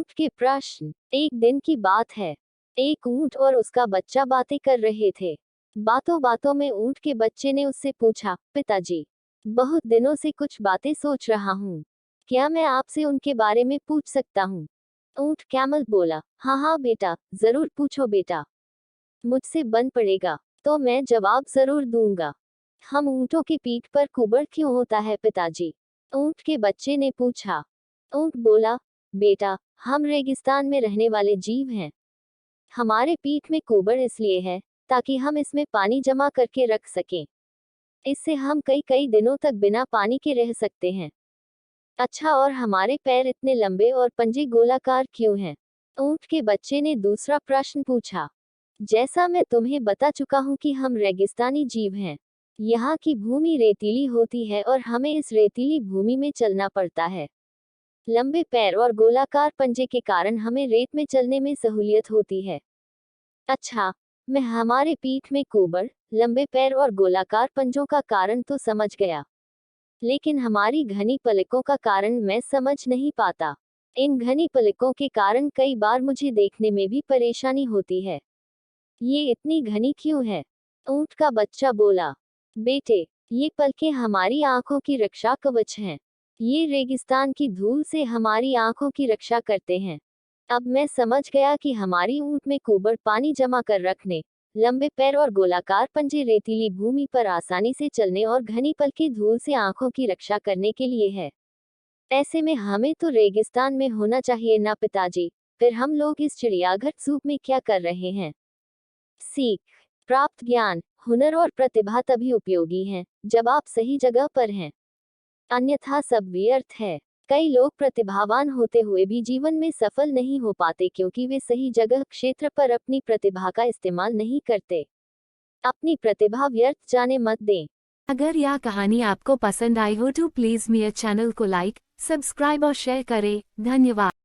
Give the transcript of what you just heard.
ऊंट के प्रश्न। एक दिन की बात है। एक ऊंट और उसका बच्चा बातें कर रहे थे। बातों बातों में ऊंट के बच्चे ने उससे पूछा, पिताजी, बहुत दिनों से कुछ बातें सोच रहा हूँ। क्या मैं आपसे उनके बारे में पूछ सकता हूँ? ऊंट कैमल बोला, हाँ हाँ बेटा, जरूर पूछो बेटा। मुझसे बन पड़ेगा तो मैं जवाब जरूर दूंगा। हम ऊंटों की पीठ पर कुबड़ क्यों होता है पिताजी? ऊंट के बच्चे ने पूछा। ऊंट बोला, बेटा, हम रेगिस्तान में रहने वाले जीव हैं। हमारे पीठ में कुबड़ इसलिए है ताकि हम इसमें पानी जमा करके रख सकें। इससे हम कई कई दिनों तक बिना पानी के रह सकते हैं। अच्छा, और हमारे पैर इतने लंबे और पंजे गोलाकार क्यों हैं? ऊंट के बच्चे ने दूसरा प्रश्न पूछा। जैसा मैं तुम्हें बता चुका हूं कि हम रेगिस्तानी जीव हैं। यहाँ की भूमि रेतीली होती है और हमें इस रेतीली भूमि में चलना पड़ता है। लंबे पैर और गोलाकार पंजे के कारण हमें रेत में चलने में सहूलियत होती है। अच्छा, मैं हमारे पीठ में कुबड़, लंबे पैर और गोलाकार पंजों का कारण तो समझ गया, लेकिन हमारी घनी पलकों का कारण मैं समझ नहीं पाता। इन घनी पलकों के कारण कई बार मुझे देखने में भी परेशानी होती है। ये इतनी घनी क्यों है? ऊंट का बच्चा बोला, बेटे, ये पलकें हमारी आंखों की रक्षा कवच हैं। ये रेगिस्तान की धूल से हमारी आंखों की रक्षा करते हैं। अब मैं समझ गया कि हमारी ऊंट में कुबड़ पानी जमा कर रखने, लंबे पैर और गोलाकार पंजे रेतीली भूमि पर आसानी से चलने और घनी पलकें धूल से आंखों की रक्षा करने के लिए है। ऐसे में हमें तो रेगिस्तान में होना चाहिए ना पिताजी? फिर हम लोग इस चिड़ियाघर ज़ू में क्या कर रहे हैं? सीख। प्राप्त ज्ञान, हुनर और प्रतिभा तभी उपयोगी हैं जब आप सही जगह पर हैं, अन्यथा सब व्यर्थ है। कई लोग प्रतिभावान होते हुए भी जीवन में सफल नहीं हो पाते क्योंकि वे सही जगह क्षेत्र पर अपनी प्रतिभा का इस्तेमाल नहीं करते। अपनी प्रतिभा व्यर्थ जाने मत दें। अगर यह कहानी आपको पसंद आई हो तो प्लीज़ मेरे चैनल को लाइक, सब्सक्राइब और शेयर करें। धन्यवाद।